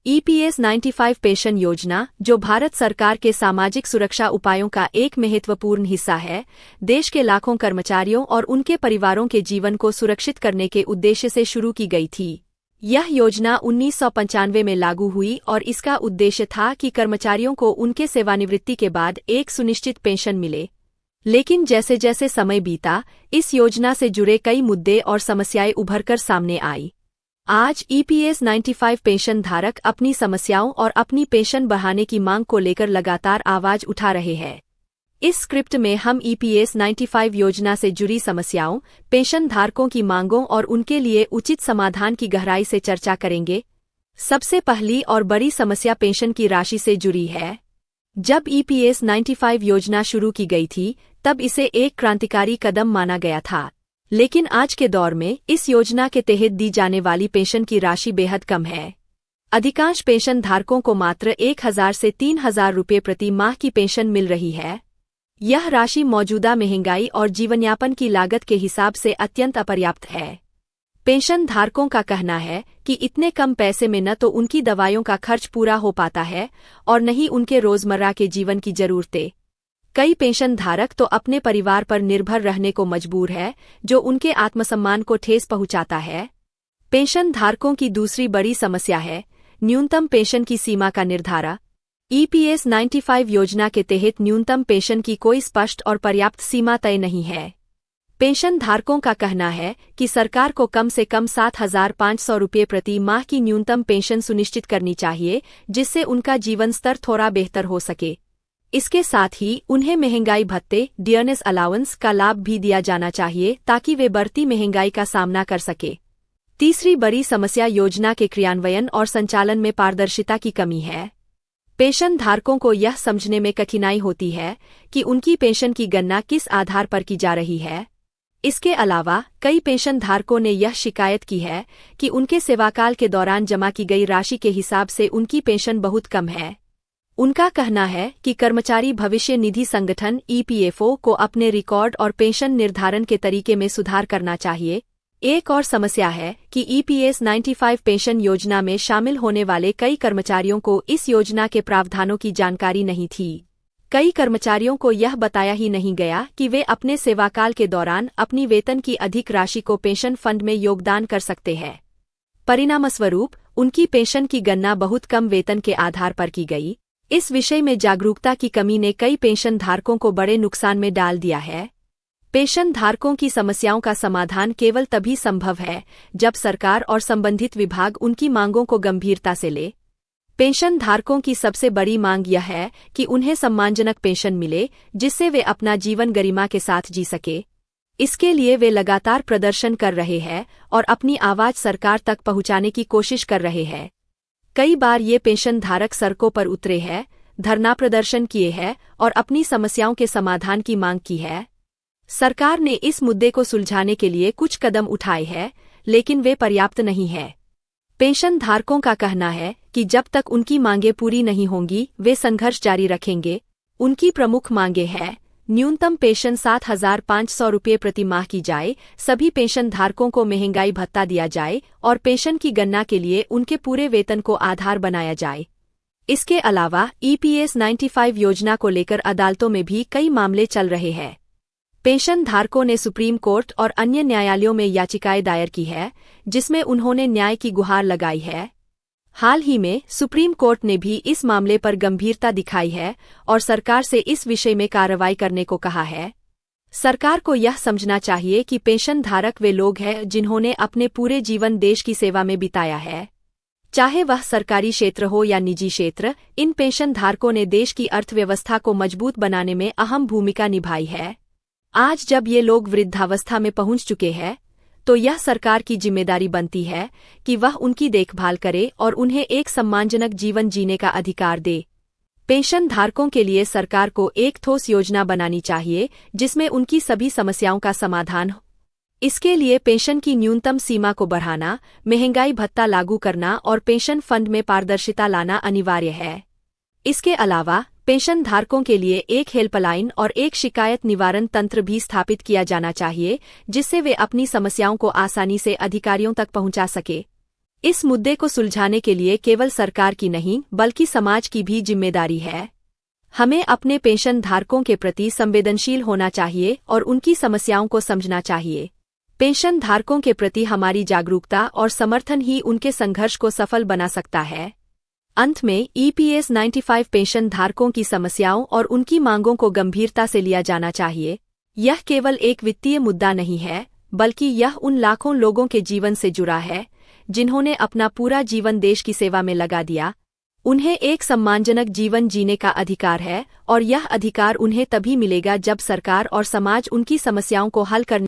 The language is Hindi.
EPS 95 पेंशन योजना, जो भारत सरकार के सामाजिक सुरक्षा उपायों का एक महत्वपूर्ण हिस्सा है, देश के लाखों कर्मचारियों और उनके परिवारों के जीवन को सुरक्षित करने के उद्देश्य से शुरू की गई थी। यह योजना 1995 में लागू हुई और इसका उद्देश्य था कि कर्मचारियों को उनके सेवानिवृत्ति के बाद एक सुनिश्चित पेंशन मिले। लेकिन जैसे जैसे समय बीता, इस योजना से जुड़े कई मुद्दे और समस्याएं उभरकर सामने आई। आज EPS 95 पेंशन धारक अपनी समस्याओं और अपनी पेंशन बढ़ाने की मांग को लेकर लगातार आवाज उठा रहे हैं। इस स्क्रिप्ट में हम EPS 95 योजना से जुड़ी समस्याओं, पेंशन धारकों की मांगों और उनके लिए उचित समाधान की गहराई से चर्चा करेंगे। सबसे पहली और बड़ी समस्या पेंशन की राशि से जुड़ी है। जब EPS 95 योजना शुरू की गई थी, तब इसे एक क्रांतिकारी कदम माना गया था। लेकिन आज के दौर में इस योजना के तहत दी जाने वाली पेंशन की राशि बेहद कम है। अधिकांश पेंशन धारकों को मात्र 1000 से 3000 रुपये प्रति माह की पेंशन मिल रही है। यह राशि मौजूदा महंगाई और जीवनयापन की लागत के हिसाब से अत्यंत अपर्याप्त है। पेंशन धारकों का कहना है कि इतने कम पैसे में न तो उनकी दवाइयों का खर्च पूरा हो पाता है और न ही उनके रोजमर्रा के जीवन की जरूरतें। कई पेंशन धारक तो अपने परिवार पर निर्भर रहने को मजबूर है, जो उनके आत्मसम्मान को ठेस पहुंचाता है। पेंशन धारकों की दूसरी बड़ी समस्या है न्यूनतम पेंशन की सीमा का निर्धारण। EPS 95 योजना के तहत न्यूनतम पेंशन की कोई स्पष्ट और पर्याप्त सीमा तय नहीं है। पेंशन धारकों का कहना है कि सरकार को कम से कम 7500 रुपये प्रति माह की न्यूनतम पेंशन सुनिश्चित करनी चाहिए, जिससे उनका जीवन स्तर थोड़ा बेहतर हो सके। इसके साथ ही उन्हें महंगाई भत्ते डियरनेस अलाउंस का लाभ भी दिया जाना चाहिए, ताकि वे बढ़ती महंगाई का सामना कर सके। तीसरी बड़ी समस्या योजना के क्रियान्वयन और संचालन में पारदर्शिता की कमी है। पेंशन धारकों को यह समझने में कठिनाई होती है कि उनकी पेंशन की गणना किस आधार पर की जा रही है। इसके अलावा कई पेंशन धारकों ने यह शिकायत की है कि उनके सेवाकाल के दौरान जमा की गई राशि के हिसाब से उनकी पेंशन बहुत कम है। उनका कहना है कि कर्मचारी भविष्य निधि संगठन EPFO को अपने रिकॉर्ड और पेंशन निर्धारण के तरीके में सुधार करना चाहिए। एक और समस्या है कि EPS 95 पेंशन योजना में शामिल होने वाले कई कर्मचारियों को इस योजना के प्रावधानों की जानकारी नहीं थी। कई कर्मचारियों को यह बताया ही नहीं गया कि वे अपने सेवाकाल के दौरान अपनी वेतन की अधिक राशि को पेंशन फंड में योगदान कर सकते हैं। परिणामस्वरूप उनकी पेंशन की गणना बहुत कम वेतन के आधार पर की गई। इस विषय में जागरूकता की कमी ने कई पेंशन धारकों को बड़े नुकसान में डाल दिया है। पेंशन धारकों की समस्याओं का समाधान केवल तभी संभव है जब सरकार और संबंधित विभाग उनकी मांगों को गंभीरता से ले। पेंशन धारकों की सबसे बड़ी मांग यह है कि उन्हें सम्मानजनक पेंशन मिले, जिससे वे अपना जीवन गरिमा के साथ जी सके। इसके लिए वे लगातार प्रदर्शन कर रहे हैं और अपनी आवाज सरकार तक पहुंचाने की कोशिश कर रहे हैं। कई बार ये पेंशन धारक सड़कों पर उतरे हैं, धरना प्रदर्शन किए हैं और अपनी समस्याओं के समाधान की मांग की है। सरकार ने इस मुद्दे को सुलझाने के लिए कुछ कदम उठाए हैं, लेकिन वे पर्याप्त नहीं है। पेंशन धारकों का कहना है कि जब तक उनकी मांगें पूरी नहीं होंगी, वे संघर्ष जारी रखेंगे। उनकी प्रमुख मांगें हैं न्यूनतम पेंशन 7500 रुपये प्रति माह की जाए, सभी पेंशन धारकों को महंगाई भत्ता दिया जाए और पेंशन की गणना के लिए उनके पूरे वेतन को आधार बनाया जाए। इसके अलावा EPS 95 योजना को लेकर अदालतों में भी कई मामले चल रहे हैं। पेंशन धारकों ने सुप्रीम कोर्ट और अन्य न्यायालयों में याचिकाएं दायर की है, जिसमें उन्होंने न्याय की गुहार लगाई है। हाल ही में सुप्रीम कोर्ट ने भी इस मामले पर गंभीरता दिखाई है और सरकार से इस विषय में कार्रवाई करने को कहा है। सरकार को यह समझना चाहिए कि पेंशन धारक वे लोग हैं जिन्होंने अपने पूरे जीवन देश की सेवा में बिताया है। चाहे वह सरकारी क्षेत्र हो या निजी क्षेत्र, इन पेंशन धारकों ने देश की अर्थव्यवस्था को मजबूत बनाने में अहम भूमिका निभाई है। आज जब ये लोग वृद्धावस्था में पहुंच चुके हैं, तो यह सरकार की जिम्मेदारी बनती है कि वह उनकी देखभाल करे और उन्हें एक सम्मानजनक जीवन जीने का अधिकार दे। पेंशन धारकों के लिए सरकार को एक ठोस योजना बनानी चाहिए, जिसमें उनकी सभी समस्याओं का समाधान हो। इसके लिए पेंशन की न्यूनतम सीमा को बढ़ाना, महंगाई भत्ता लागू करना और पेंशन फंड में पारदर्शिता लाना अनिवार्य है। इसके अलावा पेंशन धारकों के लिए एक हेल्पलाइन और एक शिकायत निवारण तंत्र भी स्थापित किया जाना चाहिए, जिससे वे अपनी समस्याओं को आसानी से अधिकारियों तक पहुंचा सके। इस मुद्दे को सुलझाने के लिए केवल सरकार की नहीं बल्कि समाज की भी जिम्मेदारी है। हमें अपने पेंशन धारकों के प्रति संवेदनशील होना चाहिए और उनकी समस्याओं को समझना चाहिए। पेंशन धारकों के प्रति हमारी जागरूकता और समर्थन ही उनके संघर्ष को सफल बना सकता है। अंत में EPS 95 पेंशन धारकों की समस्याओं और उनकी मांगों को गंभीरता से लिया जाना चाहिए। यह केवल एक वित्तीय मुद्दा नहीं है, बल्कि यह उन लाखों लोगों के जीवन से जुड़ा है जिन्होंने अपना पूरा जीवन देश की सेवा में लगा दिया। उन्हें एक सम्मानजनक जीवन जीने का अधिकार है और यह अधिकार उन्हें तभी मिलेगा जब सरकार और समाज उनकी समस्याओं को हल करने